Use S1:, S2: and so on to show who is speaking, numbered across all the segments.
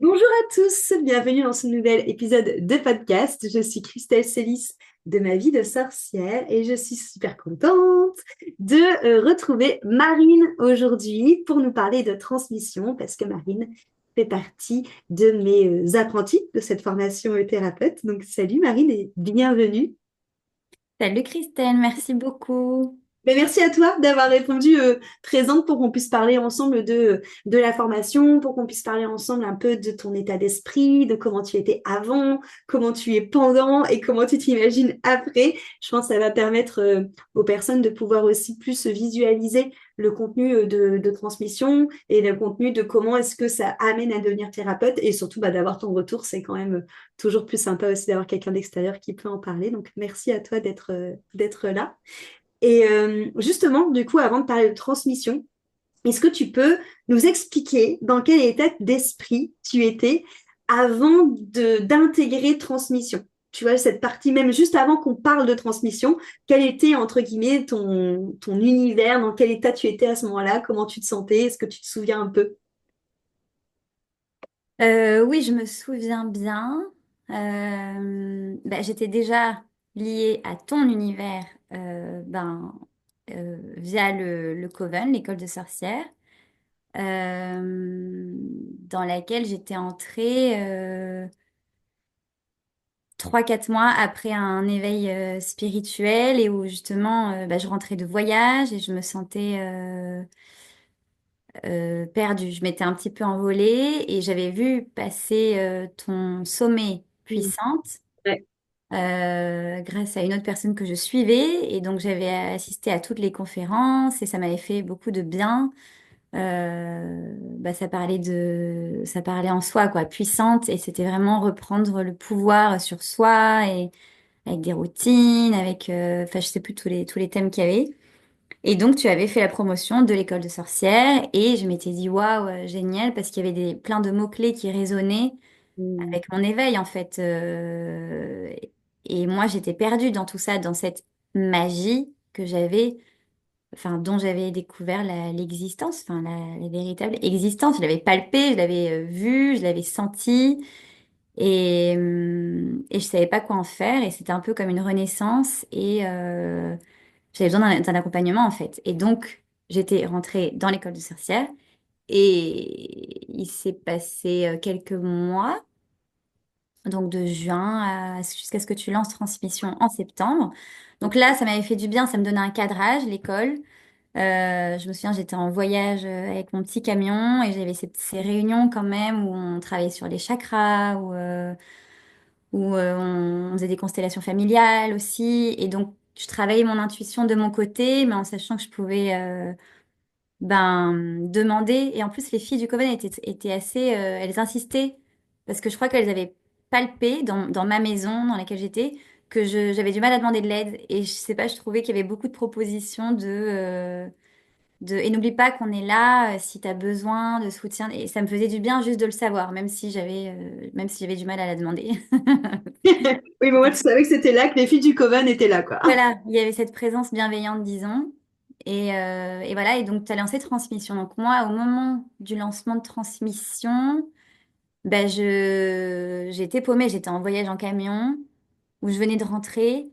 S1: Bonjour à tous, bienvenue dans ce nouvel épisode de podcast. Je suis Christelle Celis de Ma vie de sorcière et je suis super contente de retrouver Marine aujourd'hui pour nous parler de transmission parce que Marine fait partie de mes apprentis de cette formation thérapeute. Donc salut Marine et bienvenue.
S2: Salut Christelle, merci beaucoup.
S1: Mais merci à toi d'avoir répondu présente pour qu'on puisse parler ensemble de la formation, pour qu'on puisse parler ensemble un peu de ton état d'esprit, de comment tu étais avant, comment tu es pendant et comment tu t'imagines après. Je pense que ça va permettre aux personnes de pouvoir aussi plus visualiser le contenu de transmission et le contenu de comment est-ce que ça amène à devenir thérapeute et surtout d'avoir ton retour. C'est quand même toujours plus sympa aussi d'avoir quelqu'un d'extérieur qui peut en parler. Donc merci à toi d'être là. Et justement, du coup, avant de parler de transmission, est-ce que tu peux nous expliquer dans quel état d'esprit tu étais avant d'intégrer transmission? Tu vois, cette partie, même juste avant qu'on parle de transmission, quel était, entre guillemets, ton univers, dans quel état tu étais à ce moment-là, comment tu te sentais, est-ce que tu te souviens un peu?
S2: Oui, je me souviens bien. J'étais déjà liée à ton univers via le Coven, l'école de sorcières, dans laquelle j'étais entrée 3, 4 mois après un éveil spirituel et où justement je rentrais de voyage et je me sentais perdue. Je m'étais un petit peu envolée et j'avais vu passer ton sommet
S1: Mm.
S2: puissante
S1: Ouais.
S2: grâce à une autre personne que je suivais. Et donc j'avais assisté à toutes les conférences et ça m'avait fait beaucoup de bien. Ça parlait en soi, quoi, puissante. Et c'était vraiment reprendre le pouvoir sur soi et avec des routines, je sais plus tous les thèmes qu'il y avait. Et donc, tu avais fait la promotion de l'école de sorcières et je m'étais dit, waouh, génial, parce qu'il y avait plein de mots-clés qui résonnaient
S1: Mm.
S2: avec mon éveil, en fait. Et moi, j'étais perdue dans tout ça, dans cette magie que j'avais, enfin, dont j'avais découvert l'existence, enfin, la véritable existence. Je l'avais palpée, je l'avais vue, je l'avais sentie et je savais pas quoi en faire. Et c'était un peu comme une renaissance et j'avais besoin d'un accompagnement en fait. Et donc, j'étais rentrée dans l'école de sorcière et il s'est passé quelques mois, donc de juin jusqu'à ce que tu lances transmission en septembre. Donc là, ça m'avait fait du bien, ça me donnait un cadrage, l'école. Je me souviens, j'étais en voyage avec mon petit camion et j'avais ces réunions quand même où on travaillait sur les chakras, où on faisait des constellations familiales aussi. Et donc, je travaillais mon intuition de mon côté, mais en sachant que je pouvais demander. Et en plus, les filles du Coven étaient assez... elles insistaient, parce que je crois qu'elles avaient palpé dans ma maison dans laquelle j'étais, que j'avais du mal à demander de l'aide. Et je sais pas, je trouvais qu'il y avait beaucoup de propositions et n'oublie pas qu'on est là si tu as besoin de soutien. Et ça me faisait du bien juste de le savoir, même si j'avais du mal à la demander.
S1: Oui, mais moi, tu savais que c'était là, que les filles du Coven étaient là, quoi.
S2: Voilà, il y avait cette présence bienveillante, disons. Et voilà, et donc tu as lancé transmission. Donc moi, au moment du lancement de transmission, j'étais paumée, j'étais en voyage en camion, où je venais de rentrer.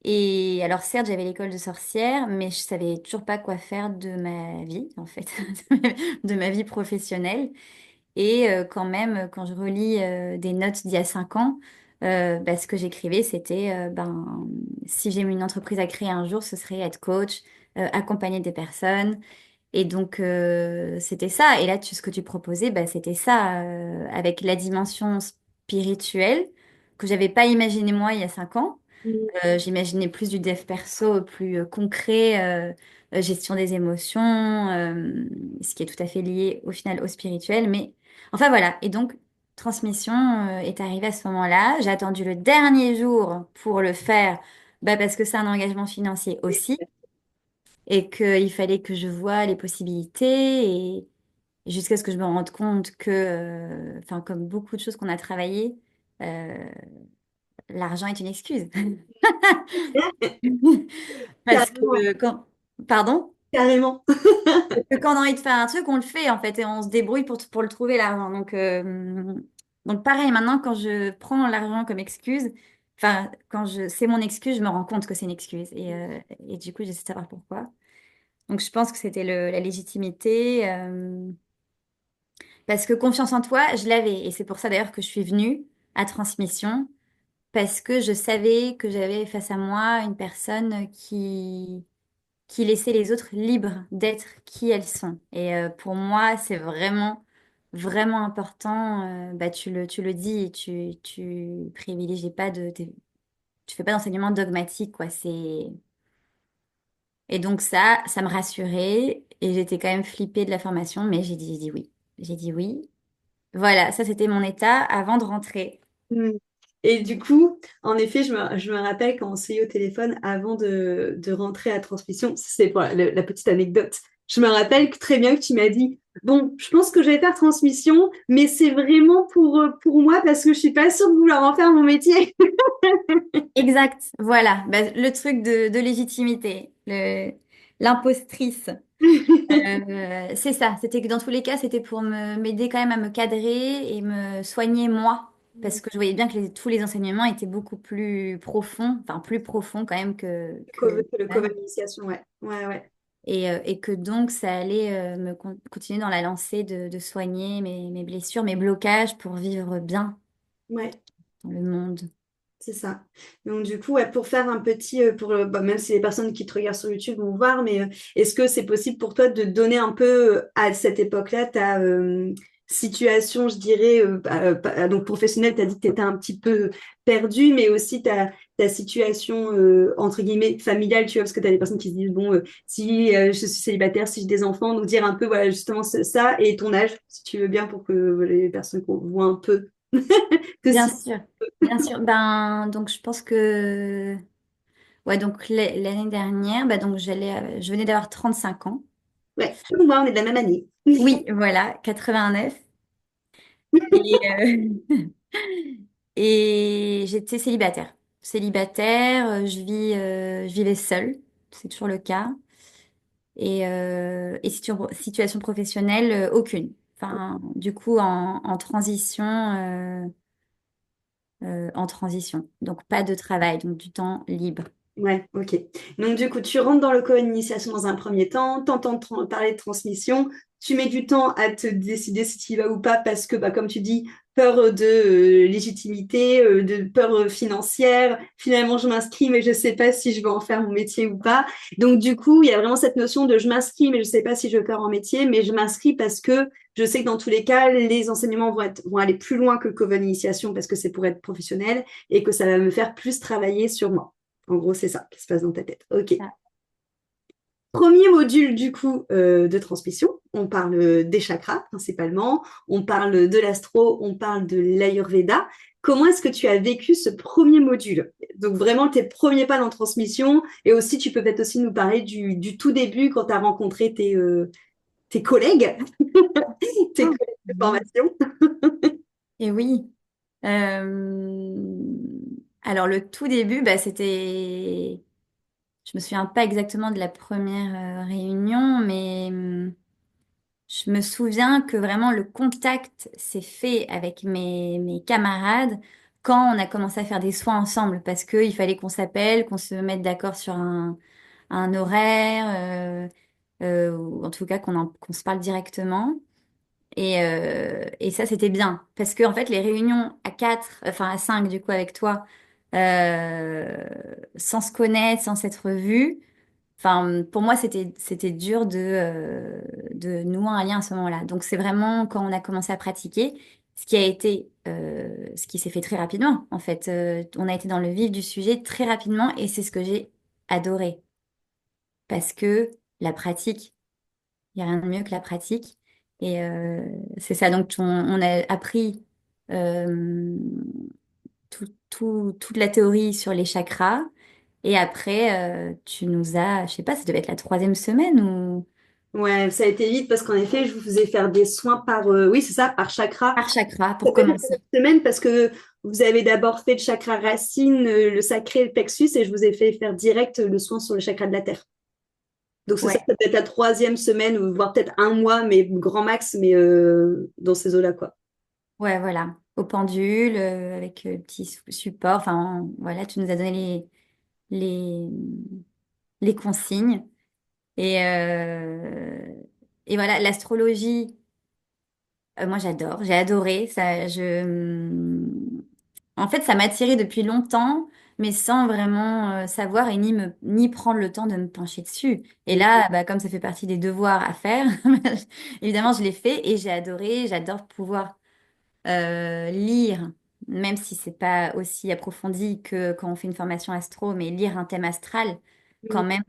S2: Et alors certes, j'avais l'école de sorcière, mais je savais toujours pas quoi faire de ma vie, en fait, de ma vie professionnelle. Et quand même, quand je relis des notes d'il y a 5 ans, ce que j'écrivais, c'était si j'ai une entreprise à créer un jour, ce serait être coach, accompagner des personnes. Et donc, c'était ça. Et là, ce que tu proposais, c'était ça, avec la dimension spirituelle que j'avais pas imaginé moi il y a 5 ans.
S1: Mm.
S2: J'imaginais plus du dev perso, plus concret, gestion des émotions, ce qui est tout à fait lié au final au spirituel. Mais enfin voilà. Et donc, transmission est arrivée à ce moment-là. J'ai attendu le dernier jour pour le faire, parce que c'est un engagement financier aussi, et qu'il fallait que je voie les possibilités, et jusqu'à ce que je me rende compte que, enfin, comme beaucoup de choses qu'on a travaillées, euh, l'argent est une excuse. Parce
S1: Carrément.
S2: que quand... Pardon?
S1: Carrément.
S2: Parce que quand on a envie de faire un truc, on le fait en fait et on se débrouille pour le trouver l'argent. Donc pareil, maintenant quand je prends l'argent comme excuse, enfin c'est mon excuse, je me rends compte que c'est une excuse et du coup j'essaie de savoir pourquoi. Donc je pense que c'était la légitimité parce que confiance en toi, je l'avais et c'est pour ça d'ailleurs que je suis venue à Transmission parce que je savais que j'avais face à moi une personne qui laissait les autres libres d'être qui elles sont. Et pour moi, c'est vraiment, vraiment important. Bah, tu le dis, tu privilégies pas tu fais pas d'enseignement dogmatique, quoi. Et donc ça me rassurait et j'étais quand même flippée de la formation, mais j'ai dit oui. J'ai dit oui. Voilà, ça c'était mon état avant de rentrer.
S1: Mm. Et du coup, en effet, je me rappelle quand on s'est eu au téléphone avant de rentrer à transmission, c'est pour la petite anecdote. Je me rappelle très bien que tu m'as dit, bon, je pense que je vais faire transmission, mais c'est vraiment pour moi parce que je suis pas sûre de vouloir en faire mon métier.
S2: Exact, voilà, bah, le truc de légitimité, l'impostrice. C'est ça, c'était que dans tous les cas, c'était pour m'aider quand même à me cadrer et me soigner moi. Parce que je voyais bien que tous les enseignements étaient beaucoup plus profonds, enfin plus profonds quand même que
S1: Le
S2: l'école.
S1: co-initiation, ouais. Ouais, ouais.
S2: Et que donc ça allait continuer dans la lancée de soigner mes blessures, mes blocages pour vivre bien
S1: Ouais.
S2: dans le monde.
S1: C'est ça. Donc du coup, ouais, pour faire un petit, bah, même si les personnes qui te regardent sur YouTube vont voir, mais est-ce que c'est possible pour toi de donner un peu à cette époque-là ta situation, je dirais, donc professionnelle, tu as dit que tu étais un petit peu perdue, mais aussi ta situation, entre guillemets, familiale, tu vois, parce que tu as des personnes qui se disent, bon, si je suis célibataire, si j'ai des enfants, donc dire un peu, voilà, justement ça, et ton âge, si tu veux bien, pour que les personnes voient un peu que
S2: Bien
S1: si...
S2: sûr, bien sûr. Ben, donc je pense que ouais, donc l'année dernière, bah donc je venais d'avoir 35 ans.
S1: Ouais, comme moi, on est de la même année.
S2: Oui, voilà, 89. Et, et j'étais célibataire. Célibataire, je vivais seule, c'est toujours le cas. Et situation professionnelle, aucune. Enfin, du coup, en transition. Donc, pas de travail, donc du temps libre.
S1: Ouais, ok. Donc, du coup, tu rentres dans le co-initiation dans un premier temps, t'entends parler de transmission, tu mets du temps à te décider si tu y vas ou pas parce que, bah, comme tu dis, peur de légitimité, de peur financière. Finalement, je m'inscris, mais je sais pas si je vais en faire mon métier ou pas. Donc, du coup, il y a vraiment cette notion de je m'inscris, mais je sais pas si je vais faire en métier, mais je m'inscris parce que je sais que dans tous les cas, les enseignements vont aller plus loin que co-initiation parce que c'est pour être professionnel et que ça va me faire plus travailler sur moi. En gros, c'est ça qui se passe dans ta tête. Ok.
S2: Ah.
S1: Premier module du coup de transmission, on parle des chakras principalement, on parle de l'astro, on parle de l'Ayurveda. Comment est-ce que tu as vécu ce premier module? Donc vraiment tes premiers pas dans transmission et aussi tu peux peut-être aussi nous parler du tout début quand tu as rencontré tes collègues, tes
S2: Oh,
S1: collègues de
S2: oui.
S1: formation.
S2: Et oui. Alors, le tout début, bah, c'était. Je me souviens pas exactement de la première réunion, mais je me souviens que vraiment le contact s'est fait avec mes camarades quand on a commencé à faire des soins ensemble, parce qu'il fallait qu'on s'appelle, qu'on se mette d'accord sur un horaire, ou en tout cas qu'on se parle directement. Et ça, c'était bien. Parce que, en fait, les réunions à 4, enfin à 5 du coup, avec toi, sans se connaître, sans s'être vus, enfin, pour moi, c'était dur de nouer un lien à ce moment-là. Donc, c'est vraiment quand on a commencé à pratiquer, ce qui s'est fait très rapidement, en fait. On a été dans le vif du sujet très rapidement et c'est ce que j'ai adoré. Parce que la pratique, il n'y a rien de mieux que la pratique. Et c'est ça. Donc, on a appris euh, toute la théorie sur les chakras. Et après, tu nous as, je sais pas, ça devait être la troisième semaine ou
S1: Ouais, ça a été vite parce qu'en effet, je vous faisais faire des soins oui, c'est ça, par chakra.
S2: par chakra
S1: Ça
S2: pour
S1: peut être
S2: commencer.
S1: cette semaine parce que vous avez d'abord fait le chakra racine, le sacré, le plexus, et je vous ai fait faire direct le soin sur le chakra de la terre. Donc c'est ça,
S2: Ouais,
S1: ça peut être la troisième semaine, ou voire peut-être un mois, mais grand max, mais dans ces eaux-là, quoi.
S2: ouais, voilà. Au pendule, avec petit support. Enfin, voilà, tu nous as donné les, les consignes. Et, euh, et voilà, l'astrologie, moi j'adore, j'ai adoré. En fait, ça m'attirait depuis longtemps, mais sans vraiment savoir et ni prendre le temps de me pencher dessus. Et là, bah, comme ça fait partie des devoirs à faire, évidemment, je l'ai fait et j'ai adoré. J'adore pouvoir lire, même si c'est pas aussi approfondi que quand on fait une formation astro, mais lire un thème astral quand
S1: Mm.
S2: même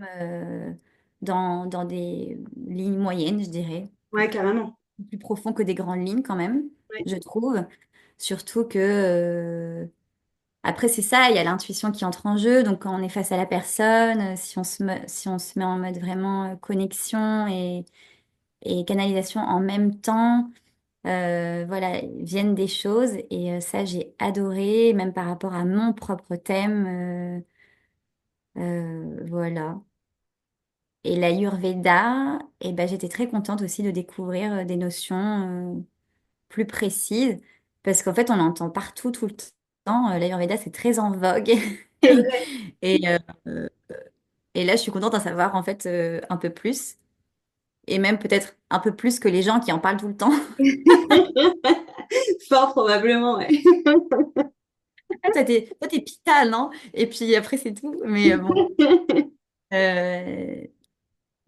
S2: dans des lignes moyennes, je dirais,
S1: Ouais, carrément.
S2: plus profond que des grandes lignes quand même,
S1: Ouais.
S2: je trouve. Surtout que après c'est ça, il y a l'intuition qui entre en jeu. Donc quand on est face à la personne, si on se met en mode vraiment connexion et canalisation en même temps. Voilà, viennent des choses et ça j'ai adoré, même par rapport à mon propre thème. Voilà. Et l'Ayurveda, eh ben, j'étais très contente aussi de découvrir des notions plus précises parce qu'en fait on entend partout tout le temps. L'Ayurveda c'est très en vogue
S1: C'est vrai.
S2: et, euh, et là je suis contente d'en savoir en fait un peu plus et même peut-être un peu plus que les gens qui en parlent tout le temps.
S1: Fort probablement, ouais.
S2: Ah, toi, t'es Pita, non? Et puis après, c'est tout. Mais bon. Euh,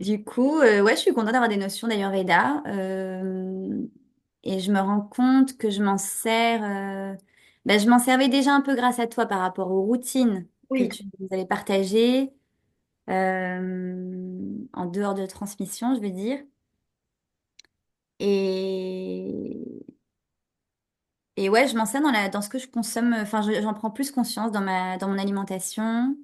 S2: du coup, ouais, je suis contente d'avoir des notions d'Ayurveda. Et je me rends compte que je m'en sers. Bah, je m'en servais déjà un peu grâce à toi par rapport aux routines que
S1: Oui,
S2: tu nous avais partagées, en dehors de transmission, je veux dire. Et, et ouais, je m'en sers dans ce que je consomme. Enfin, j'en prends plus conscience dans mon alimentation.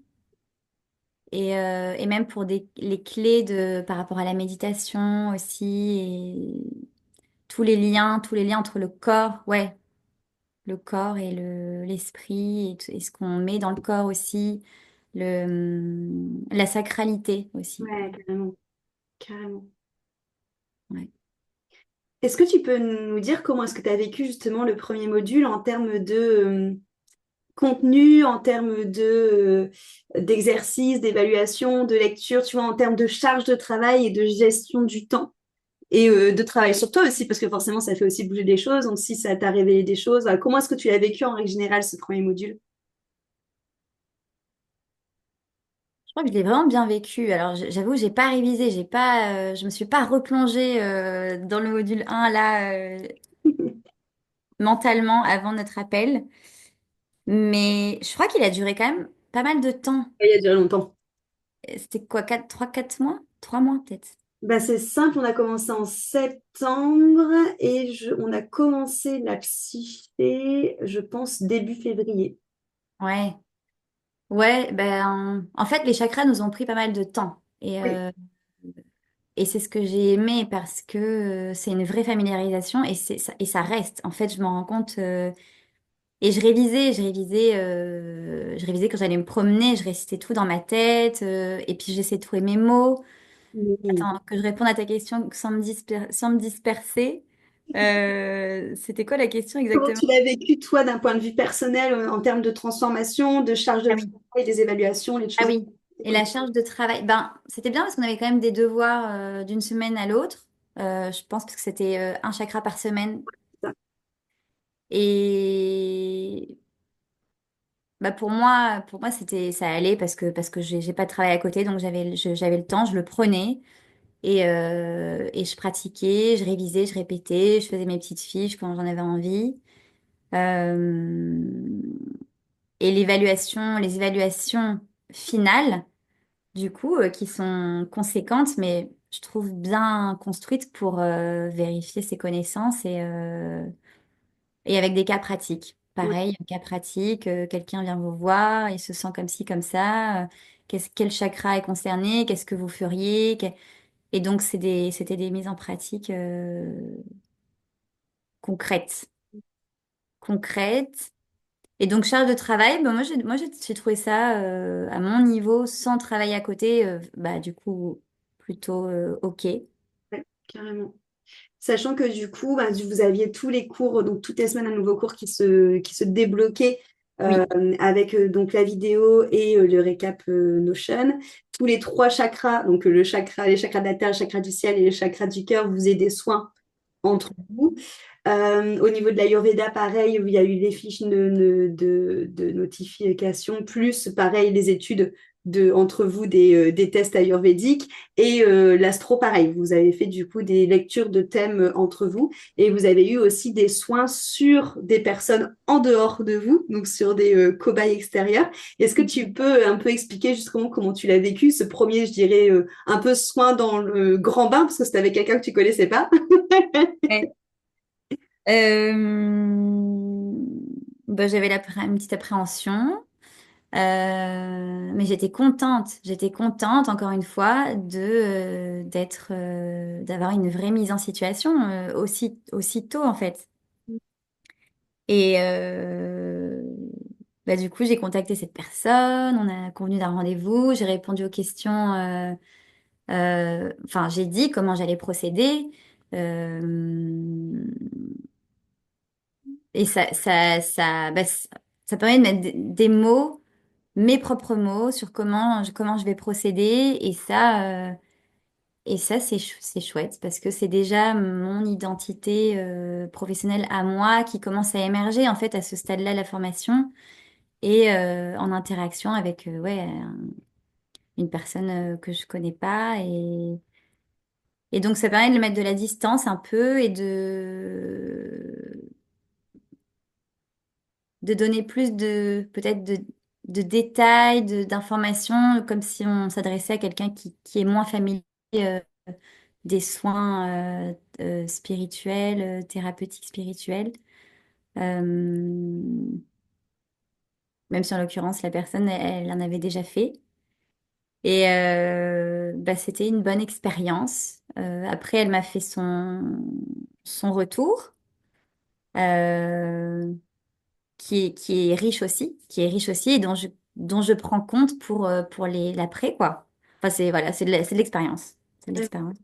S2: Et même pour les clés par rapport à la méditation aussi, et tous les liens entre le corps, ouais, le corps et l'esprit, et ce qu'on met dans le corps aussi, la sacralité aussi.
S1: ouais, carrément, carrément.
S2: Ouais.
S1: Est-ce que tu peux nous dire comment est-ce que tu as vécu justement le premier module en termes de contenu, en termes d'exercice, d'évaluation, de lecture, tu vois, en termes de charge de travail et de gestion du temps et de travail sur toi aussi, parce que forcément, ça fait aussi bouger des choses. Donc, si ça t'a révélé des choses, comment est-ce que tu l'as vécu en règle générale, ce premier module?
S2: Je crois que je l'ai vraiment bien vécu. Alors, j'avoue, j'ai pas révisé, je me suis pas replongée dans le module 1 là mentalement avant notre appel. Mais je crois qu'il a duré quand même pas mal de temps.
S1: Il y a déjà longtemps.
S2: C'était quoi, 3 4 mois? 3 mois peut-être.
S1: Bah, c'est simple, on a commencé en septembre et on a commencé la psyché, je pense, début février.
S2: Ouais. Ouais, ben, en fait, les chakras nous ont pris pas mal de temps.
S1: Oui.
S2: Et c'est ce que j'ai aimé parce que c'est une vraie familiarisation et ça reste. En fait, je m'en rends compte. Et je révisais quand j'allais me promener, je récitais tout dans ma tête. Et puis j'essayais de trouver mes mots.
S1: Oui.
S2: Attends, que je réponde à ta question sans me disperser. C'était quoi la question
S1: Comment
S2: exactement?
S1: tu l'as vécu, toi, d'un point de vue personnel, en termes de transformation, de charge de
S2: Ah oui.
S1: travail, des évaluations, les
S2: Ah
S1: choses?
S2: oui.
S1: C'est
S2: Et
S1: quoi?
S2: la charge de travail, ben, c'était bien parce qu'on avait quand même des devoirs d'une semaine à l'autre. Je pense parce que c'était un chakra par semaine.
S1: Ça.
S2: Et bah pour moi ça allait parce que j'ai pas de travail à côté, donc j'avais le temps, je le prenais et je pratiquais, je révisais, je répétais, je faisais mes petites fiches quand j'en avais envie. Euh, et les évaluations finales. Du coup, qui sont conséquentes, mais je trouve bien construites pour vérifier ses connaissances et avec des cas pratiques.
S1: Ouais.
S2: Pareil, un cas pratique, quelqu'un vient vous voir, il se sent comme ci, comme ça, quel chakra est concerné, qu'est-ce que vous feriez, et donc c'était des mises en pratique concrètes. Concrètes. Et donc, charge de travail, bah, j'ai trouvé ça à mon niveau, sans travailler à côté, bah, du coup, plutôt OK.
S1: Ouais, carrément. Sachant que du coup, bah, vous aviez tous les cours, donc toutes les semaines un nouveau cours qui se débloquait
S2: Oui,
S1: avec donc la vidéo et le récap Notion. Tous les trois chakras, donc les chakras de la terre, le chakra du ciel et le chakra du cœur, vous faisaient des soins entre vous. Au niveau de l'Ayurveda, pareil, il y a eu des fiches de notification, plus pareil, les études entre vous des tests ayurvédiques et l'astro, pareil. Vous avez fait du coup des lectures de thèmes entre vous et vous avez eu aussi des soins sur des personnes en dehors de vous, donc sur des cobayes extérieurs. Est-ce que tu peux un peu expliquer justement comment tu l'as vécu, ce premier, je dirais, un peu soin dans le grand bain, parce que c'était avec quelqu'un que tu connaissais pas?
S2: ouais. Bah, j'avais une petite appréhension, mais j'étais contente encore une fois d'avoir une vraie mise en situation aussitôt en fait. Et bah, du coup, j'ai contacté cette personne, on a convenu d'un rendez-vous, j'ai répondu aux questions, enfin, j'ai dit comment j'allais procéder. euh, et ça permet de mettre des mots, mes propres mots, sur comment je vais procéder. Et ça, c'est chouette parce que c'est déjà mon identité professionnelle à moi qui commence à émerger en fait à ce stade-là de la formation et en interaction avec ouais, une personne que je connais pas. Et donc, ça permet de mettre de la distance un peu et de donner plus peut-être de détails, d'informations, comme si on s'adressait à quelqu'un qui est moins familier euh, des soins spirituels, thérapeutiques spirituels. Euh, Même si en l'occurrence, la personne, elle en avait déjà fait. Et bah, c'était une bonne expérience. Après, elle m'a fait son retour, euh, qui est riche aussi et dont je prends compte pour l'après, quoi. Enfin, voilà, c'est de l'expérience. C'est de l'expérience.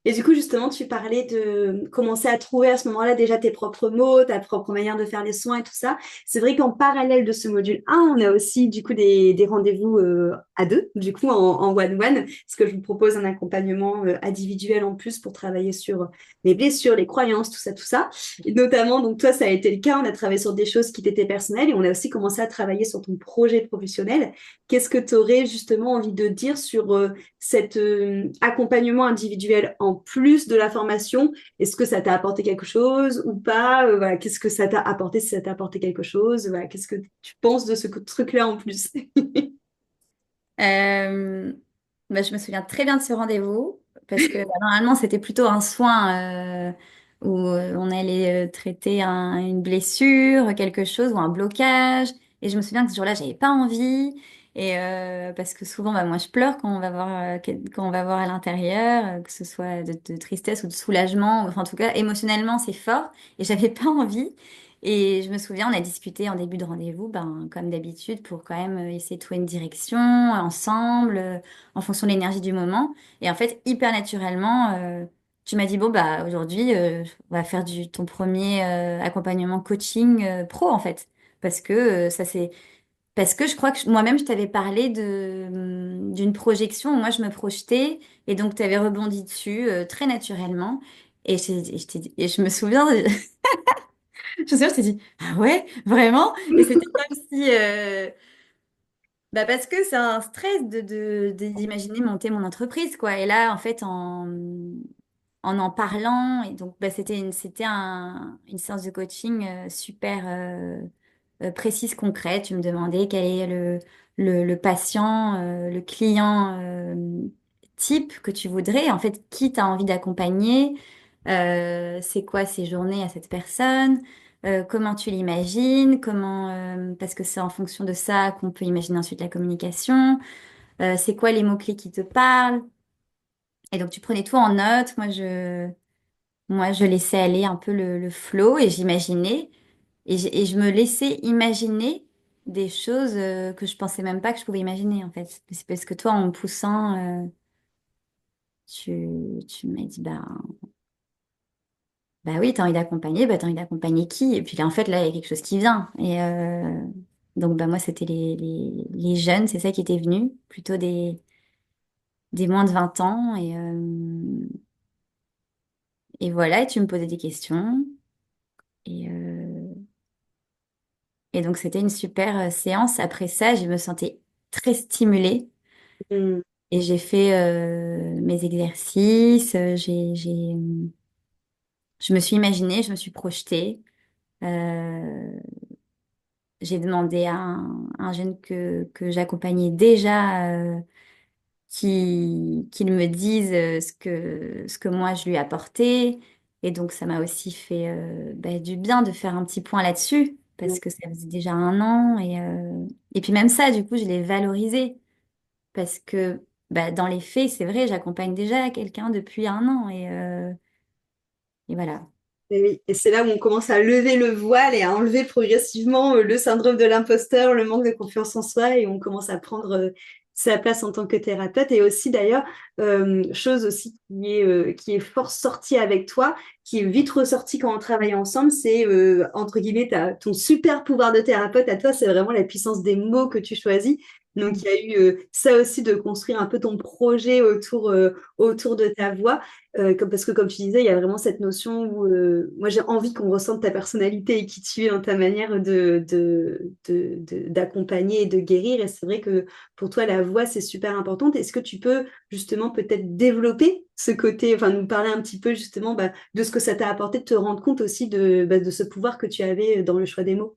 S1: Et du coup, justement, tu parlais de commencer à trouver à ce moment-là déjà tes propres mots, ta propre manière de faire les soins et tout ça. C'est vrai qu'en parallèle de ce module 1, on a aussi du coup des rendez-vous à deux, du coup en one-one, parce que je vous propose un accompagnement individuel en plus pour travailler sur les blessures, les croyances, tout ça, tout ça. Et notamment, donc toi, ça a été le cas, on a travaillé sur des choses qui t'étaient personnelles et on a aussi commencé à travailler sur ton projet professionnel. Qu'est-ce que tu aurais justement envie de dire sur cet accompagnement individuel en plus de la formation, est-ce que ça t'a apporté quelque chose ou pas? Voilà, qu'est-ce que ça t'a apporté si ça t'a apporté quelque chose? Voilà, qu'est-ce que tu penses de ce truc-là en plus?
S2: Euh, Bah, je me souviens très bien de ce rendez-vous parce que bah, normalement c'était plutôt un soin où on allait traiter une blessure, quelque chose ou un blocage. Et je me souviens que ce jour-là j'avais pas envie et parce que souvent bah, moi je pleure quand on va voir quand on va voir à l'intérieur, que ce soit de tristesse ou de soulagement, enfin en tout cas émotionnellement c'est fort et j'avais pas envie. Et je me souviens, on a discuté en début de rendez-vous, ben, comme d'habitude, pour quand même essayer de trouver une direction ensemble, en fonction de l'énergie du moment. Et en fait, hyper naturellement, tu m'as dit, bon, bah, aujourd'hui, on va faire ton premier accompagnement coaching pro, en fait. Parce que parce que je crois que moi-même, je t'avais parlé d'une projection où moi, je me projetais. Et donc, tu avais rebondi dessus très naturellement. Et je me souviens, je me souviens, je t'ai dit, ah ouais, vraiment? Et c'était comme si, bah parce que c'est un stress d'imaginer monter mon entreprise, quoi. Et là, en fait, en parlant, et donc, bah, une séance de coaching super précise, concrète. Tu me demandais quel est le patient, le client type que tu voudrais, en fait, qui tu as envie d'accompagner, c'est quoi ces journées à cette personne, comment tu l'imagines, parce que c'est en fonction de ça qu'on peut imaginer ensuite la communication, c'est quoi les mots-clés qui te parlent. Et donc tu prenais tout en note, moi je laissais aller un peu le flow et j'imaginais, et je me laissais imaginer des choses que je pensais même pas que je pouvais imaginer en fait. C'est parce que toi en me poussant, tu m'as dit, bah oui, t'as envie d'accompagner, bah t'as envie d'accompagner qui? Et puis là, en fait, là, il y a quelque chose qui vient. Et donc, bah moi, c'était les jeunes, c'est ça qui était venu, plutôt des moins de 20 ans. Et voilà, et tu me posais des questions. Et, euh, et donc, c'était une super séance. Après ça, je me sentais très stimulée.
S1: Mm.
S2: Et j'ai fait mes exercices, je me suis imaginée, je me suis projetée. Euh, j'ai demandé à un jeune que j'accompagnais déjà qu'il me dise ce que moi je lui apportais. Et donc ça m'a aussi fait du bien de faire un petit point là-dessus, parce que ça faisait déjà un an. Et puis même ça, du coup, je l'ai valorisé, parce que dans les faits, c'est vrai, j'accompagne déjà quelqu'un depuis un an. Et voilà.
S1: Et oui, et c'est là où on commence à lever le voile et à enlever progressivement le syndrome de l'imposteur, le manque de confiance en soi, et on commence à prendre sa place en tant que thérapeute. Et aussi d'ailleurs, chose aussi qui est fort sortie avec toi, qui est vite ressortie quand on travaille ensemble, c'est entre guillemets ton super pouvoir de thérapeute à toi, c'est vraiment la puissance des mots que tu choisis. Donc il y a eu ça aussi de construire un peu ton projet autour de ta voix. Parce que comme tu disais, il y a vraiment cette notion où moi j'ai envie qu'on ressente ta personnalité et qui tu es dans ta manière d'accompagner et de guérir. Et c'est vrai que pour toi, la voix, c'est super importante. Est-ce que tu peux justement peut-être développer ce côté, enfin nous parler un petit peu justement de ce que ça t'a apporté, de te rendre compte aussi de ce pouvoir que tu avais dans le choix des mots?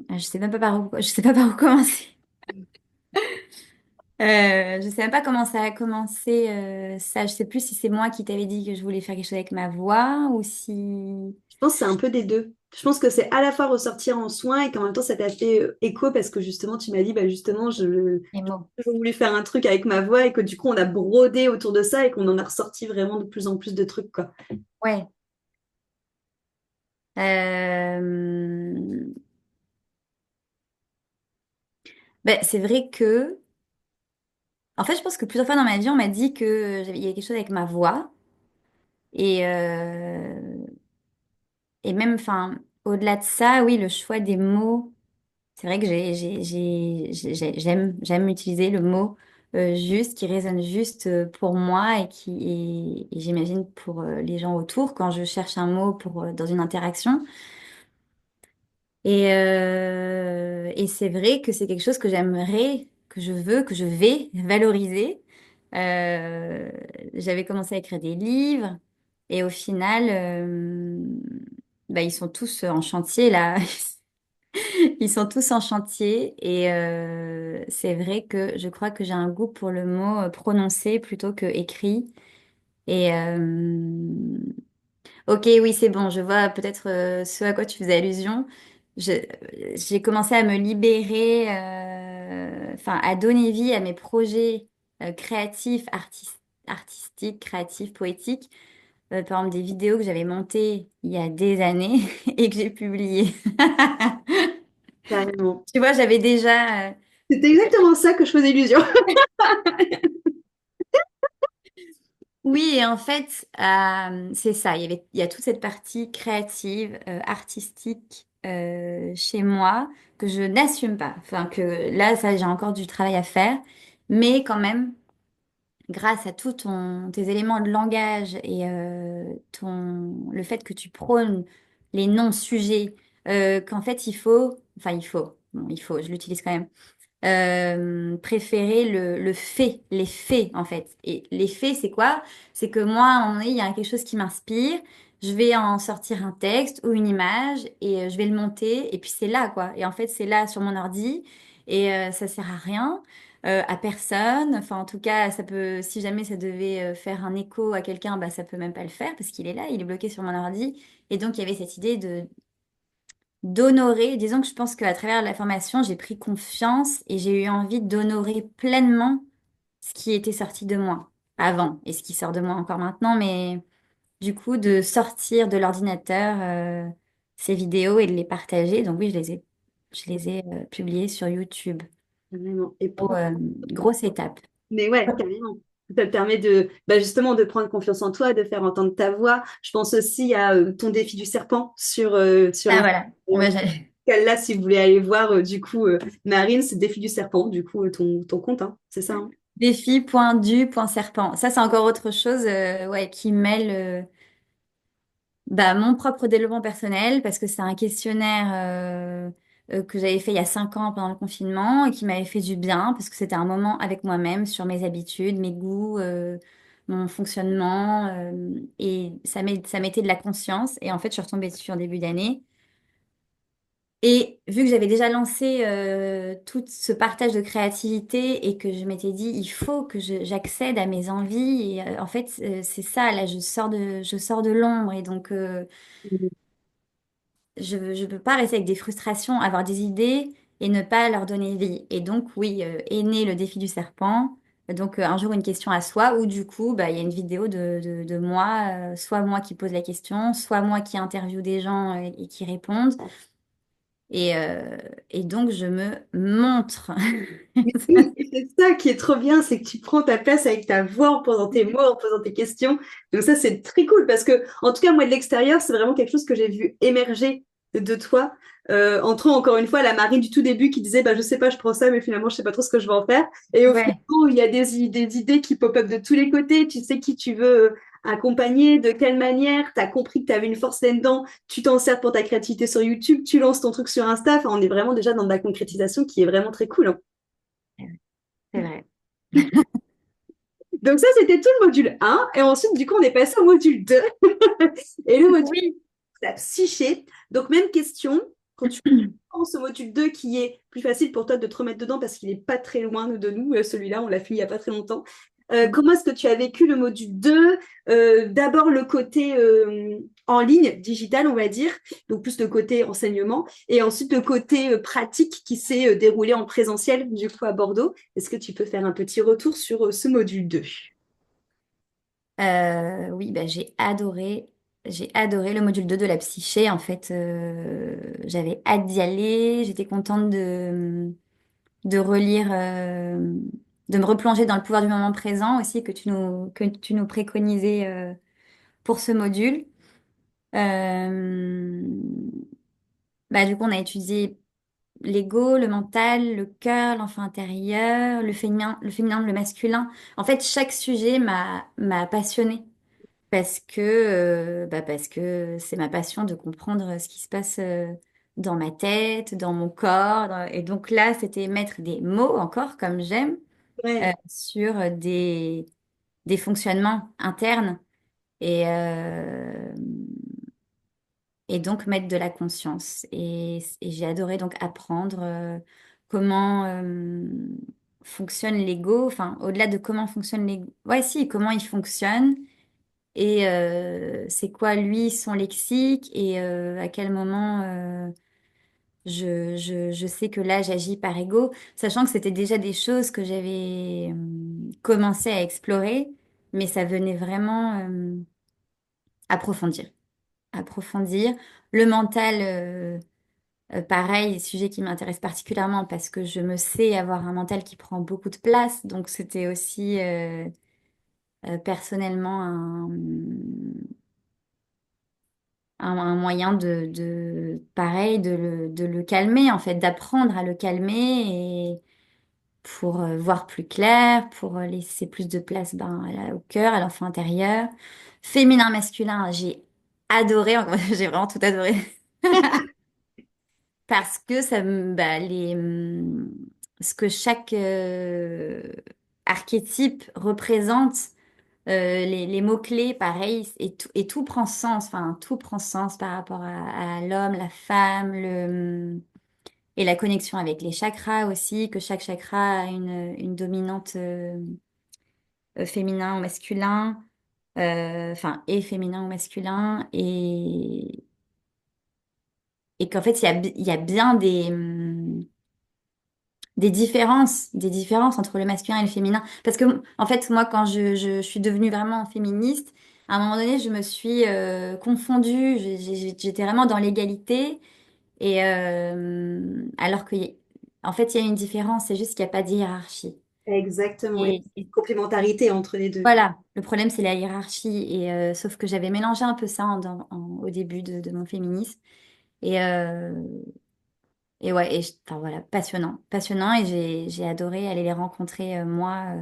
S2: Je sais même pas je sais pas par où commencer. Je sais même pas comment ça a commencé, ça. Je sais plus si c'est moi qui t'avais dit que je voulais faire quelque chose avec ma voix ou si
S1: Je pense que c'est un peu des deux. Je pense que c'est à la fois ressortir en soin et qu'en même temps ça t'a fait écho parce que justement tu m'as dit justement
S2: les mots.
S1: j'ai voulu faire un truc avec ma voix et que du coup on a brodé autour de ça et qu'on en a ressorti vraiment de plus en plus de trucs quoi.
S2: Ouais. C'est vrai que, en fait, je pense que plusieurs fois dans ma vie, on m'a dit que il y avait quelque chose avec ma voix et et même, enfin, au-delà de ça, oui, le choix des mots. C'est vrai que j'aime utiliser le mot juste, qui résonne juste pour moi et j'imagine pour les gens autour quand je cherche un mot dans une interaction. Et c'est vrai que c'est quelque chose que j'aimerais, que je veux, que je vais valoriser. Euh, J'avais commencé à écrire des livres et au final, ils sont tous en chantier là. Ils sont tous en chantier et c'est vrai que je crois que j'ai un goût pour le mot prononcé plutôt que écrit. Et ok, oui, c'est bon, je vois peut-être ce à quoi tu faisais allusion. Je- j'ai commencé à me libérer, enfin à donner vie à mes projets créatifs, artistiques, créatifs, poétiques. Par exemple, des vidéos que j'avais montées il y a des années et que j'ai publiées.
S1: Carrément.
S2: Tu vois, j'avais déjà...
S1: C'était exactement ça que je faisais illusion.
S2: Oui, et en fait, c'est ça. Il y a toute cette partie créative, artistique chez moi que je n'assume pas. Enfin, que là, ça, j'ai encore du travail à faire. Mais quand même, grâce à tes éléments de langage et le fait que tu prônes les non-sujets, qu'en fait, il faut, je l'utilise quand même préférer le fait, les faits en fait. Et les faits, c'est quoi? C'est que moi, à un moment donné, il y a quelque chose qui m'inspire, je vais en sortir un texte ou une image et je vais le monter et puis c'est là quoi. Et en fait, c'est là sur mon ordi et ça sert à rien. À personne, enfin en tout cas ça peut, si jamais ça devait faire un écho à quelqu'un, ça peut même pas le faire parce qu'il est là, il est bloqué sur mon ordi et donc il y avait cette idée d'honorer. Disons que je pense qu'à travers la formation, j'ai pris confiance et j'ai eu envie d'honorer pleinement ce qui était sorti de moi avant et ce qui sort de moi encore maintenant, mais du coup, de sortir de l'ordinateur ces vidéos et de les partager. Donc oui, je les ai publiées sur YouTube.
S1: Carrément. Et
S2: Gros,
S1: prends.
S2: grosse étape.
S1: Mais ouais, carrément. Ça te permet de bah, justement de prendre confiance en toi, de faire entendre ta voix. Je pense aussi à ton défi du serpent sur
S2: Ah
S1: Instagram.
S2: voilà. Ouais,
S1: Là, si vous voulez aller voir, du coup, Marine, c'est défi du serpent, du coup, ton compte, hein, c'est ça, hein.
S2: défi, point du, point serpent. Ça, c'est encore autre chose ouais, qui mêle bah, mon propre développement personnel, parce que c'est un questionnaire que j'avais fait il y a 5 ans pendant le confinement et qui m'avait fait du bien, parce que c'était un moment avec moi-même sur mes habitudes, mes goûts, mon fonctionnement, et ça mettait de la conscience. Et en fait, je suis retombée dessus en début d'année. Et vu que j'avais déjà lancé tout ce partage de créativité et que je m'étais dit, il faut que j'accède à mes envies. Et en fait, c'est ça, là, je sors de l'ombre. Et donc, je ne peux pas rester avec des frustrations, avoir des idées et ne pas leur donner vie. Et donc, oui, est né le défi du serpent. Donc, un jour, une question à soi, ou du coup, bah, il y a une vidéo de moi, soit moi qui pose la question, soit moi qui interviewe des gens et qui répondent. Et, euh, et donc, je me montre.
S1: Mais oui, et c'est ça qui est trop bien, c'est que tu prends ta place avec ta voix en posant tes mots, en posant tes questions. Donc ça, c'est très cool parce que, en tout cas, moi, de l'extérieur, c'est vraiment quelque chose que j'ai vu émerger de toi. Entre encore une fois la Marine du tout début qui disait bah je sais pas je prends ça mais finalement je sais pas trop ce que je vais en faire et au final
S2: Ouais,
S1: il y a des idées qui pop-up de tous les côtés, tu sais qui tu veux accompagner, de quelle manière, tu as compris que tu avais une force là-dedans, tu t'en sers pour ta créativité sur YouTube, tu lances ton truc sur Insta. Enfin, on est vraiment déjà dans de la concrétisation qui est vraiment très cool, hein.
S2: c'est vrai.
S1: Donc ça, c'était tout le module 1. Et ensuite, du coup, on est passé au module 2. Et le module,
S2: Oui.
S1: c'est la psyché. Donc, même question, quand tu penses au module 2 qui est plus facile pour toi de te remettre dedans parce qu'il n'est pas très loin de nous, celui-là, on l'a fini il n'y a pas très longtemps. Comment est-ce que tu as vécu le module 2? D'abord, le côté en ligne, digital, on va dire, donc plus le côté enseignement, et ensuite le côté pratique qui s'est déroulé en présentiel, du coup, à Bordeaux. Est-ce que tu peux faire un petit retour sur ce module 2?
S2: Oui, bah, j'ai adoré le module 2 de la psyché. En fait, j'avais hâte d'y aller. J'étais contente de relire, de me replonger dans le pouvoir du moment présent aussi que tu nous préconisais pour ce module. Euh, Bah, du coup, on a étudié l'ego, le mental, le cœur, l'enfant intérieur, le féminin, le masculin. En fait, chaque sujet m'a passionnée parce que c'est ma passion de comprendre ce qui se passe dans ma tête, dans mon corps. Et donc là, c'était mettre des mots encore, comme j'aime,
S1: Ouais,
S2: sur des fonctionnements internes et, et donc mettre de la conscience. Et j'ai adoré donc apprendre comment fonctionne l'ego, enfin, au-delà de comment fonctionne l'ego, ouais, si, comment il fonctionne et c'est quoi lui son lexique et à quel moment je sais que là j'agis par ego, sachant que c'était déjà des choses que j'avais commencé à explorer, mais ça venait vraiment approfondir. Approfondir. Le mental, pareil, sujet qui m'intéresse particulièrement parce que je me sais avoir un mental qui prend beaucoup de place, donc c'était aussi personnellement un moyen pareil, de le calmer, en fait, d'apprendre à le calmer et pour voir plus clair, pour laisser plus de place ben, au cœur, à l'enfant intérieur. Féminin, masculin, j'ai adoré, j'ai vraiment tout adoré. Parce que bah, ce que chaque archétype représente, les mots-clés, pareil, et tout prend sens, enfin, tout prend sens par rapport à l'homme, la femme, et la connexion avec les chakras aussi, que chaque chakra a une dominante féminin ou masculin, enfin, et féminin ou masculin, et qu'en fait, il y a bien des différences entre le masculin et le féminin. Parce que, en fait, moi, quand je suis devenue vraiment féministe, à un moment donné, je me suis confondue. J'étais vraiment dans l'égalité. Et alors que En fait, il y a une différence, c'est juste qu'il n'y a pas de hiérarchie.
S1: Exactement. Et
S2: Et
S1: complémentarité entre les deux.
S2: voilà, le problème, c'est la hiérarchie. Et sauf que j'avais mélangé un peu ça au début de mon féminisme. Et, ouais, enfin voilà, passionnant, passionnant. Et j'ai adoré aller les rencontrer, moi,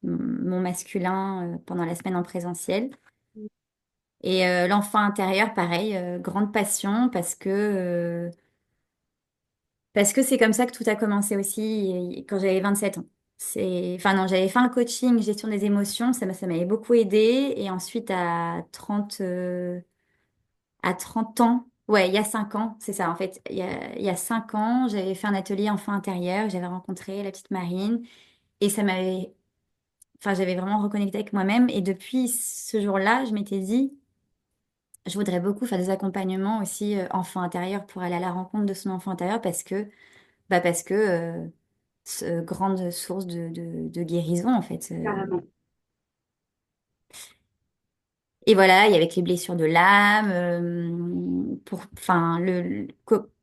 S2: mon masculin, pendant la semaine en présentiel. Et l'enfant intérieur, pareil, grande passion parce que c'est comme ça que tout a commencé aussi quand j'avais 27 ans. Enfin non, j'avais fait un coaching gestion des émotions, ça m'avait beaucoup aidé. Et ensuite à 30 ans, ouais, il y a 5 ans, c'est ça en fait. Il y a 5 ans, j'avais fait un atelier enfant intérieur, j'avais rencontré la petite Marine et enfin j'avais vraiment reconnecté avec moi-même. Et depuis ce jour-là, je m'étais dit, je voudrais beaucoup faire des accompagnements aussi enfant intérieur pour aller à la rencontre de son enfant intérieur parce que grande source de guérison en fait.
S1: Carrément.
S2: Et voilà, et avec les blessures de l'âme, enfin,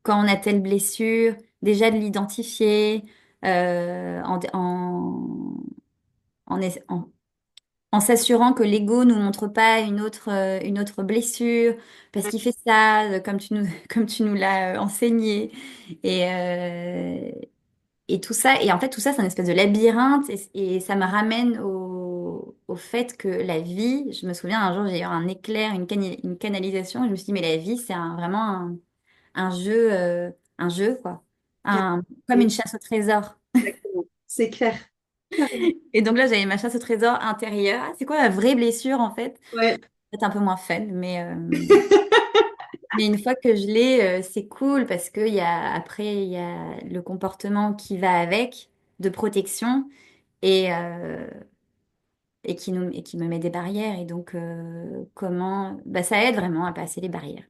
S2: quand on a telle blessure, déjà de l'identifier, en en s'assurant que l'ego nous montre pas une autre blessure, parce qu'il fait ça, comme comme tu nous l'as enseigné. Et, euh, et tout ça, et en fait, tout ça, c'est un espèce de labyrinthe, et ça me ramène au fait que la vie, je me souviens un jour, j'ai eu un éclair, une canalisation, et je me suis dit, mais la vie, c'est vraiment un jeu, quoi. Comme une chasse au trésor.
S1: Exactement. C'est clair. Carrément.
S2: Et donc là, j'avais ma chasse au trésor intérieure. Ah, c'est quoi la vraie blessure, en fait?
S1: Ouais.
S2: C'est un peu moins fun, mais une fois que je l'ai, c'est cool parce après, il y a le comportement qui va avec, de protection. Et, et qui me met des barrières. Et donc, bah, ça aide vraiment à passer les barrières.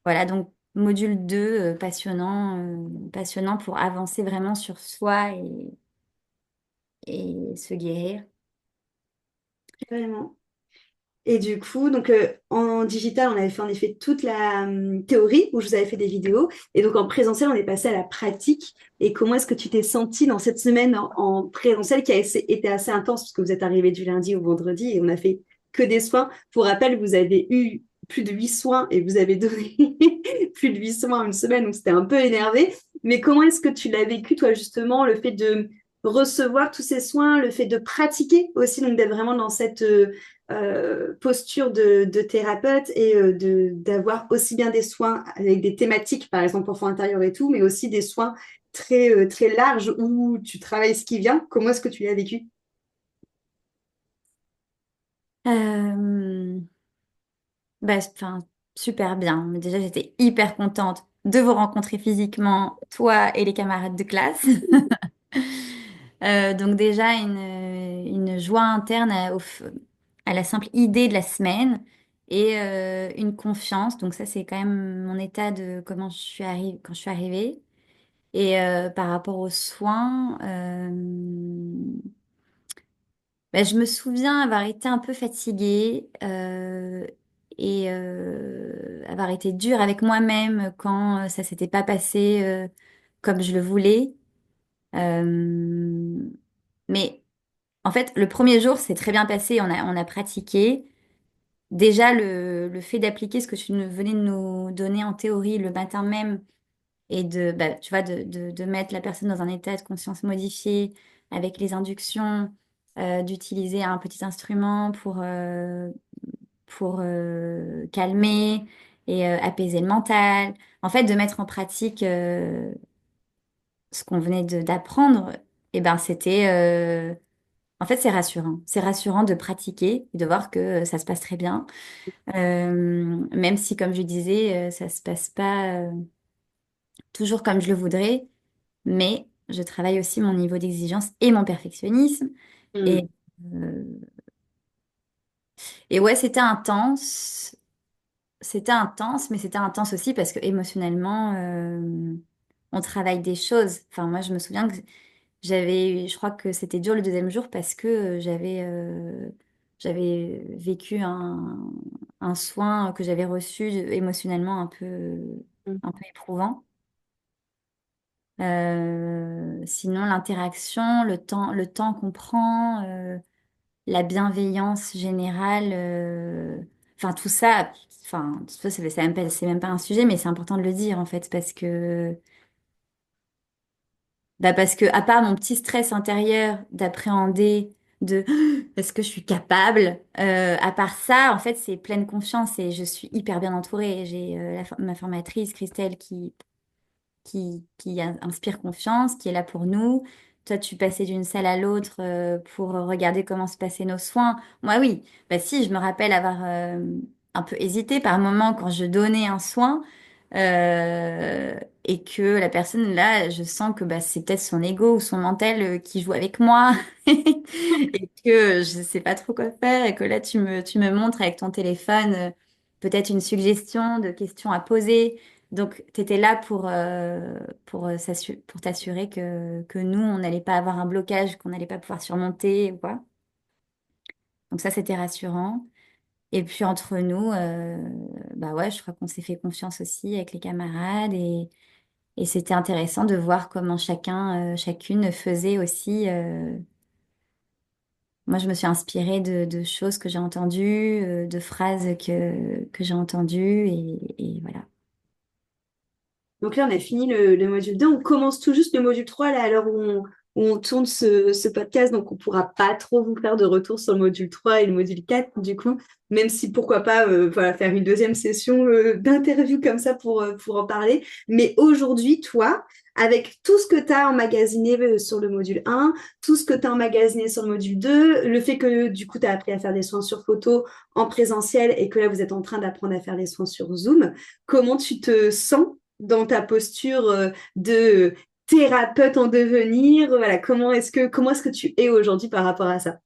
S2: Voilà, donc module 2 passionnant, passionnant pour avancer vraiment sur soi et se guérir.
S1: Carrément. Et du coup, donc en digital, on avait fait en effet toute la théorie où je vous avais fait des vidéos. Et donc en présentiel, on est passé à la pratique. Et comment est-ce que tu t'es sentie dans cette semaine en présentiel qui a été assez intense parce que vous êtes arrivé du lundi au vendredi et on a fait que des soins. Pour rappel, vous avez eu plus de 8 soins et vous avez donné plus de 8 soins en une semaine. Donc c'était un peu énervé. Mais comment est-ce que tu l'as vécu, toi, justement, le fait de recevoir tous ces soins, le fait de pratiquer aussi, donc d'être vraiment dans cette posture de thérapeute et d'avoir aussi bien des soins avec des thématiques, par exemple enfant intérieur et tout, mais aussi des soins très larges où tu travailles ce qui vient. Comment est-ce que tu l'as vécu?
S2: Euh, Bah, enfin, super bien. Mais déjà, j'étais hyper contente de vous rencontrer physiquement, toi et les camarades de classe. Donc déjà, une joie interne à la simple idée de la semaine et une confiance. Donc ça, c'est quand même mon état de comment je suis arrivée quand je suis arrivée. Et par rapport aux soins, ben, je me souviens avoir été un peu fatiguée et avoir été dure avec moi-même quand ça s'était pas passé comme je le voulais. Euh, mais en fait, le premier jour, c'est très bien passé, on a pratiqué. Déjà, le fait d'appliquer ce que tu venais de nous donner en théorie le matin même et bah, tu vois, de mettre la personne dans un état de conscience modifié avec les inductions, d'utiliser un petit instrument pour calmer et apaiser le mental. En fait, de mettre en pratique ce qu'on venait d'apprendre, et ben en fait, c'est rassurant. C'est rassurant de pratiquer et de voir que ça se passe très bien. Même si, comme je disais, ça se passe pas toujours comme je le voudrais, mais je travaille aussi mon niveau d'exigence et mon perfectionnisme. Et,
S1: Hmm.
S2: euh, et ouais, c'était intense. C'était intense, mais c'était intense aussi parce que émotionnellement, on travaille des choses. Enfin, moi, je me souviens que je crois que c'était dur le deuxième jour parce que j'avais vécu un soin que j'avais reçu émotionnellement un peu éprouvant. Sinon, l'interaction, le temps qu'on prend, la bienveillance générale, enfin tout ça, enfin ça, c'est même pas un sujet, mais c'est important de le dire en fait parce que à part mon petit stress intérieur d'appréhender de est-ce que je suis capable, à part ça, en fait, c'est pleine confiance et je suis hyper bien entourée. J'ai ma formatrice Christelle qui inspire confiance, qui est là pour nous. Toi, tu passais d'une salle à l'autre pour regarder comment se passaient nos soins. Moi, oui. Bah si, je me rappelle avoir un peu hésité par moment quand je donnais un soin et que la personne là, je sens que bah, c'est peut-être son ego ou son mental qui joue avec moi et que je sais pas trop quoi faire et que là, tu me montres avec ton téléphone peut-être une suggestion de questions à poser. Donc, tu étais là pour t'assurer que nous, on n'allait pas avoir un blocage, qu'on n'allait pas pouvoir surmonter ou quoi. Donc ça, c'était rassurant. Et puis entre nous, bah ouais, je crois qu'on s'est fait confiance aussi avec les camarades et c'était intéressant de voir comment chacune faisait aussi. Moi, je me suis inspirée de choses que j'ai entendues, de phrases que j'ai entendues et voilà.
S1: Donc là, on a fini le module 2. On commence tout juste le module 3 là, à l'heure où on tourne ce podcast. Donc, on pourra pas trop vous faire de retour sur le module 3 et le module 4 du coup. Même si, pourquoi pas, voilà, faire une deuxième session d'interview comme ça pour en parler. Mais aujourd'hui, toi, avec tout ce que tu as emmagasiné sur le module 1, tout ce que tu as emmagasiné sur le module 2, le fait que du coup, tu as appris à faire des soins sur photo en présentiel et que là, vous êtes en train d'apprendre à faire des soins sur Zoom, comment tu te sens dans ta posture de thérapeute en devenir? Voilà, comment est-ce que tu es aujourd'hui par rapport à ça?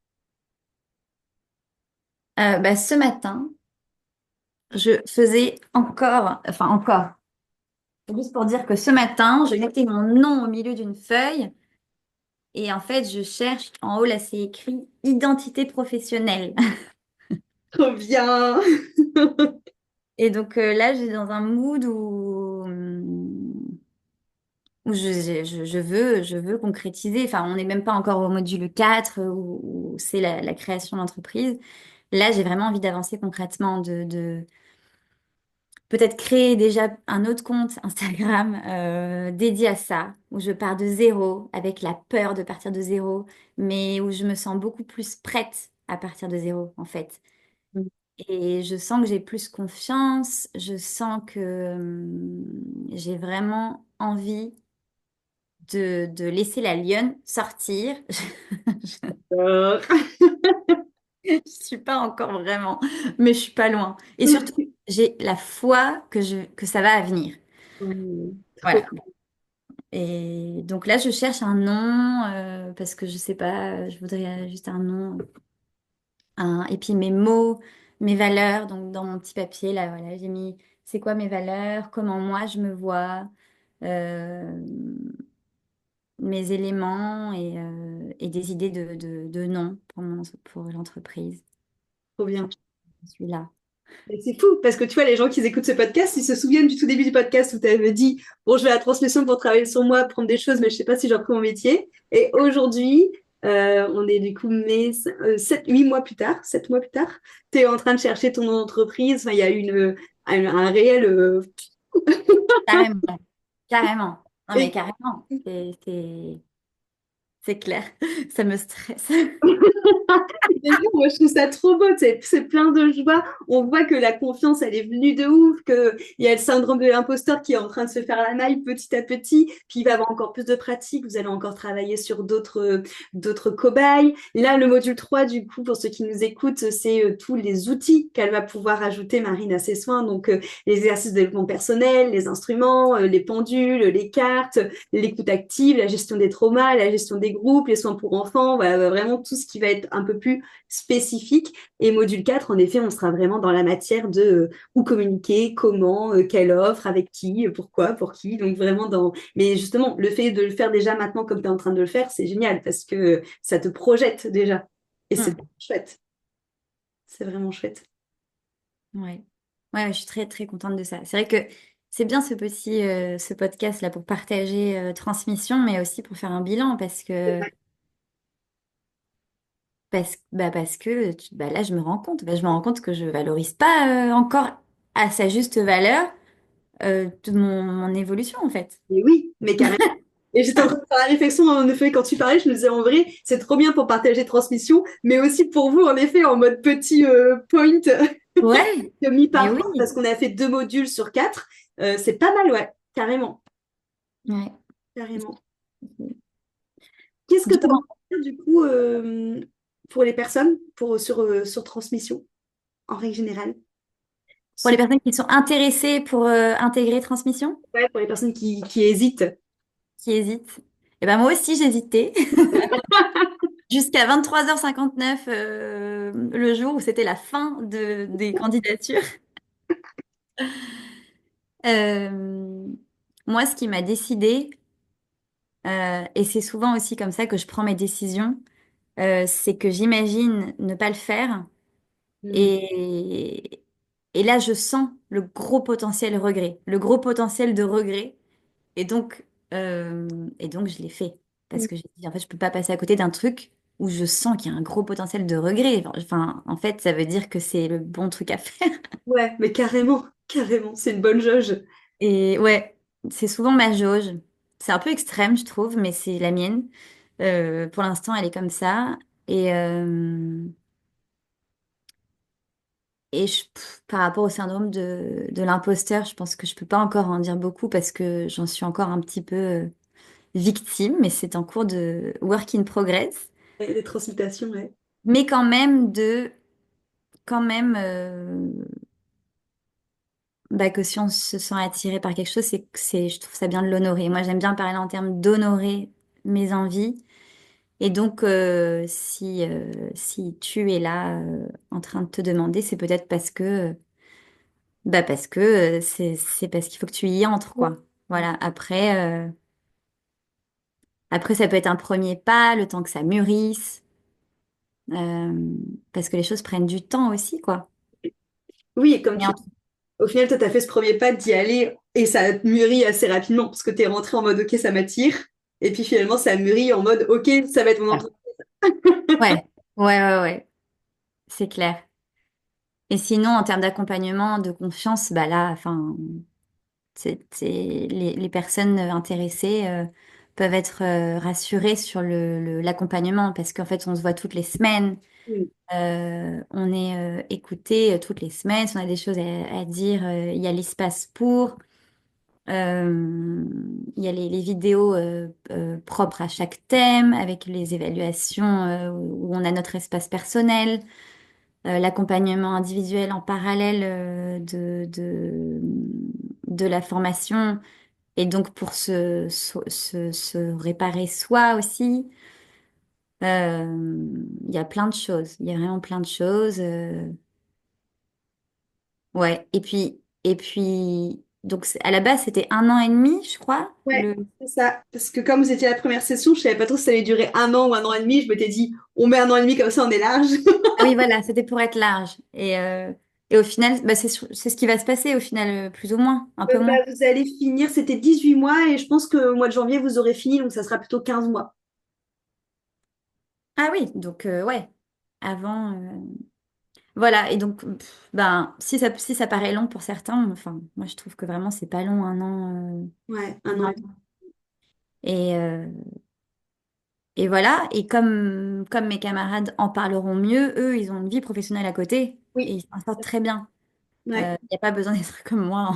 S2: Bah, ce matin, je faisais encore. Juste pour dire que ce matin, je mettais mon nom au milieu d'une feuille et en fait, je cherche, en haut là, c'est écrit identité professionnelle.
S1: Trop bien.
S2: Et donc là, j'ai dans un mood où je veux concrétiser. Enfin, on n'est même pas encore au module 4 où c'est la création d'entreprise. Là, j'ai vraiment envie d'avancer concrètement, de peut-être créer déjà un autre compte Instagram dédié à ça, où je pars de zéro, avec la peur de partir de zéro, mais où je me sens beaucoup plus prête à partir de zéro, en fait. Et je sens que j'ai plus confiance, je sens que j'ai vraiment envie de laisser la lionne sortir.
S1: Euh,
S2: Je suis pas encore vraiment, mais je suis pas loin. Et surtout, j'ai la foi que ça va venir.
S1: Trop
S2: Voilà. Et donc là, je cherche un nom parce que je sais pas, je voudrais juste un nom, et puis mes mots, mes valeurs. Donc dans mon petit papier là, voilà, j'ai mis c'est quoi mes valeurs, comment moi je me vois, euh, mes éléments et des idées de nom pour l'entreprise.
S1: trop bien.
S2: Je suis là.
S1: Et c'est fou parce que tu vois, les gens qui écoutent ce podcast, ils se souviennent du tout début du podcast où tu avais dit, bon, je vais à la transmission pour travailler sur moi, prendre des choses, mais je sais pas si j'ai repris mon métier. Et aujourd'hui, on est du coup 8 mois plus tard, 7 mois plus tard, tu es en train de chercher ton entreprise. Enfin, il y a un réel.
S2: Carrément, carrément. Non mais
S1: Et
S2: carrément, c'est clair. Ça me stresse.
S1: Mais non, moi, je trouve ça trop beau, c'est plein de joie. On voit que la confiance, elle est venue de ouf, qu'il y a le syndrome de l'imposteur qui est en train de se faire la maille petit à petit, puis il va y avoir encore plus de pratique, vous allez encore travailler sur d'autres cobayes. Là, le module 3 du coup, pour ceux qui nous écoutent, c'est tous les outils qu'elle va pouvoir ajouter, Marine, à ses soins. Donc, les exercices de développement personnel, les instruments, les pendules, les cartes, l'écoute active, la gestion des traumas, la gestion des groupes, les soins pour enfants, voilà, vraiment tout ce qui va être un peu plus spécifique. Et module 4 en effet, on sera vraiment dans la matière de où communiquer, comment, quelle offre, avec qui, pourquoi, pour qui. Donc vraiment dans... Mais justement, le fait de le faire déjà maintenant comme tu es en train de le faire, c'est génial parce que ça te projette déjà. Et c'est
S2: Hmm.
S1: chouette. C'est vraiment chouette.
S2: Ouais. Ouais, je suis très très contente de ça. C'est vrai que c'est bien ce podcast là pour partager transmission, mais aussi pour faire un bilan parce que bah, là je me rends compte, bah, je me rends compte que je valorise pas encore à sa juste valeur toute mon évolution en fait.
S1: Et oui, mais carrément. Et j'étais en train de faire la réflexion, en effet, quand tu parlais, je me disais, en vrai, c'est trop bien pour partager transmission, mais aussi pour vous, en effet, en mode petit point
S2: Ouais,
S1: mis
S2: mais
S1: par
S2: oui.
S1: mois, parce qu'on a fait 2 modules sur 4. C'est pas mal, ouais, carrément,
S2: Ouais.
S1: carrément. Qu'est-ce que tu
S2: Dur,
S1: as envie
S2: hein.
S1: de dire, du coup, pour les personnes, sur transmission, en règle générale?
S2: Pour les
S1: Ceux-
S2: personnes qui sont intéressées pour intégrer transmission,
S1: ouais, pour les personnes qui hésitent.
S2: qui hésitent. Et ben moi aussi j'hésitais jusqu'à 23h59 le jour où c'était la fin des candidatures. Euh, Moi, ce qui m'a décidé, et c'est souvent aussi comme ça que je prends mes décisions, c'est que j'imagine ne pas le faire
S1: Hmm.
S2: et, et là je sens le gros potentiel regret, le gros potentiel de regret. Et donc, euh, et donc je l'ai fait. Parce que j'ai dit, en fait, je peux pas passer à côté d'un truc où je sens qu'il y a un gros potentiel de regret. Enfin, en fait, ça veut dire que c'est le bon truc à faire.
S1: Ouais, mais carrément, carrément, c'est une bonne jauge.
S2: Et ouais, c'est souvent ma jauge. C'est un peu extrême, je trouve, mais c'est la mienne. Pour l'instant, elle est comme ça. Et, euh, par rapport au syndrome de l'imposteur, je pense que je peux pas encore en dire beaucoup parce que j'en suis encore un petit peu victime, mais c'est en cours de work in progress.
S1: Les transmutations, ouais.
S2: Mais quand même, bah, que si on se sent attiré par quelque chose, je trouve ça bien de l'honorer. Moi, j'aime bien parler en termes d'honorer mes envies. Et donc, si tu es là, en train de te demander, c'est peut-être parce que c'est parce qu'il faut que tu y entres, quoi. Voilà. Après, ça peut être un premier pas, le temps que ça mûrisse, parce que les choses prennent du temps aussi, quoi.
S1: Oui, et comme
S2: Mais
S1: tu au final, toi, tu as fait ce premier pas d'y aller et ça a mûri assez rapidement parce que tu es rentré en mode OK, ça m'attire. Et puis finalement, ça a mûri en mode OK, ça va être mon entreprise.
S2: ouais, ouais, c'est clair. Et sinon, en termes d'accompagnement, de confiance, bah là, enfin, les personnes intéressées peuvent être rassurées sur l'accompagnement parce qu'en fait, on se voit toutes les semaines,
S1: Oui,
S2: on est écouté toutes les semaines. Si on a des choses à dire, il y a l'espace pour. Il y a les vidéos propres à chaque thème, avec les évaluations où on a notre espace personnel, l'accompagnement individuel en parallèle de la formation, et donc pour se réparer soi aussi. Il y a plein de choses, il y a vraiment plein de choses. Ouais, et puis, donc à la base, c'était 1 an et demi, je crois,
S1: ouais, c'est ça. Parce que comme vous étiez la première session, je savais pas trop si ça allait durer 1 an ou 1 an et demi. Je m'étais dit, on met 1 an et demi comme ça, on est large.
S2: Ah oui, voilà, c'était pour être large. Et au final, bah, c'est ce qui va se passer au final, plus ou moins, un peu
S1: Bah,
S2: moins.
S1: vous allez finir, c'était 18 mois et je pense qu'au mois de janvier, vous aurez fini, donc ça sera plutôt 15 mois.
S2: Ah oui, donc ouais, avant. Voilà, et donc, ben, si ça paraît long pour certains, enfin, moi je trouve que vraiment c'est pas long, 1 an.
S1: Ouais, un an
S2: Non.
S1: et demi.
S2: Et, euh, et voilà, et comme mes camarades en parleront mieux, eux, ils ont une vie professionnelle à côté et
S1: Oui,
S2: ils s'en sortent très bien. Il
S1: ouais,
S2: n'y a pas besoin d'être comme moi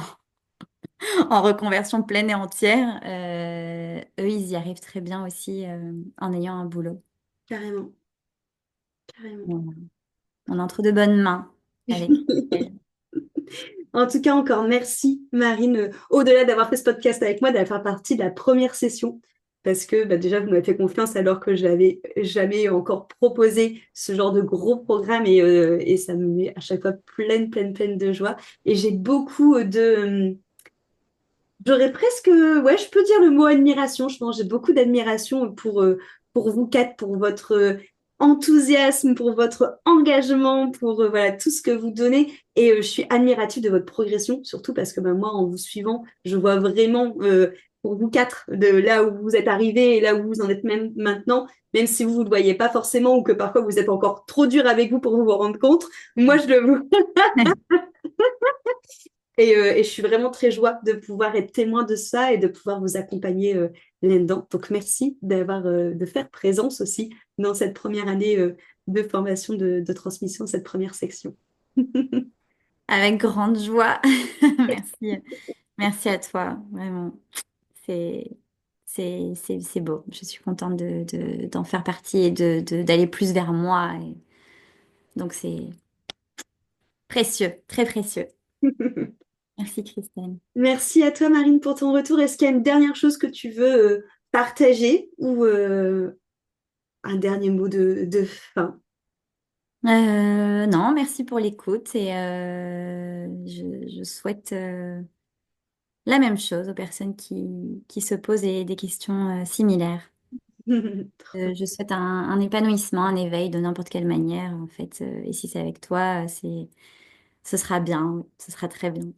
S2: en reconversion pleine et entière. Eux, ils y arrivent très bien aussi en ayant un boulot.
S1: carrément, carrément.
S2: Voilà. On est entre de bonnes mains avec elle.
S1: En tout cas, encore merci, Marine, au-delà d'avoir fait ce podcast avec moi, d'avoir fait partie de la première session. Parce que bah, déjà, vous m'avez fait confiance alors que je n'avais jamais encore proposé ce genre de gros programme et ça me met à chaque fois pleine, pleine, pleine de joie. Et j'ai beaucoup j'aurais presque, ouais, je peux dire le mot admiration. Je pense j'ai beaucoup d'admiration pour vous quatre, pour votre enthousiasme, pour votre engagement, pour voilà, tout ce que vous donnez. Et je suis admirative de votre progression, surtout parce que ben, moi, en vous suivant, je vois vraiment pour vous quatre, de là où vous êtes arrivés et là où vous en êtes même maintenant, même si vous ne le voyez pas forcément ou que parfois vous êtes encore trop dur avec vous pour vous rendre compte. Moi, je le vois. Et je suis vraiment très joie de pouvoir être témoin de ça et de pouvoir vous accompagner là-dedans. Donc, merci de faire présence aussi dans cette première année de formation de transmission, cette première section.
S2: Avec grande joie. Merci. Merci à toi, vraiment. C'est, c'est beau. Je suis contente d'en faire partie et d'aller plus vers moi. Donc c'est précieux, très précieux. Merci Christine.
S1: Merci à toi, Marine, pour ton retour. Est-ce qu'il y a une dernière chose que tu veux partager ou un dernier mot de fin?
S2: Non, merci pour l'écoute et je souhaite la même chose aux personnes qui se posent des questions similaires. Je souhaite un épanouissement, un éveil de n'importe quelle manière, en fait. Et si c'est avec toi, ce sera bien, ce sera très bien.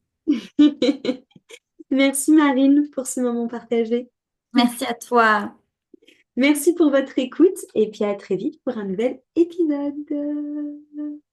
S1: Merci, Marine, pour ce moment partagé.
S2: Merci à toi.
S1: Merci pour votre écoute et puis à très vite pour un nouvel épisode.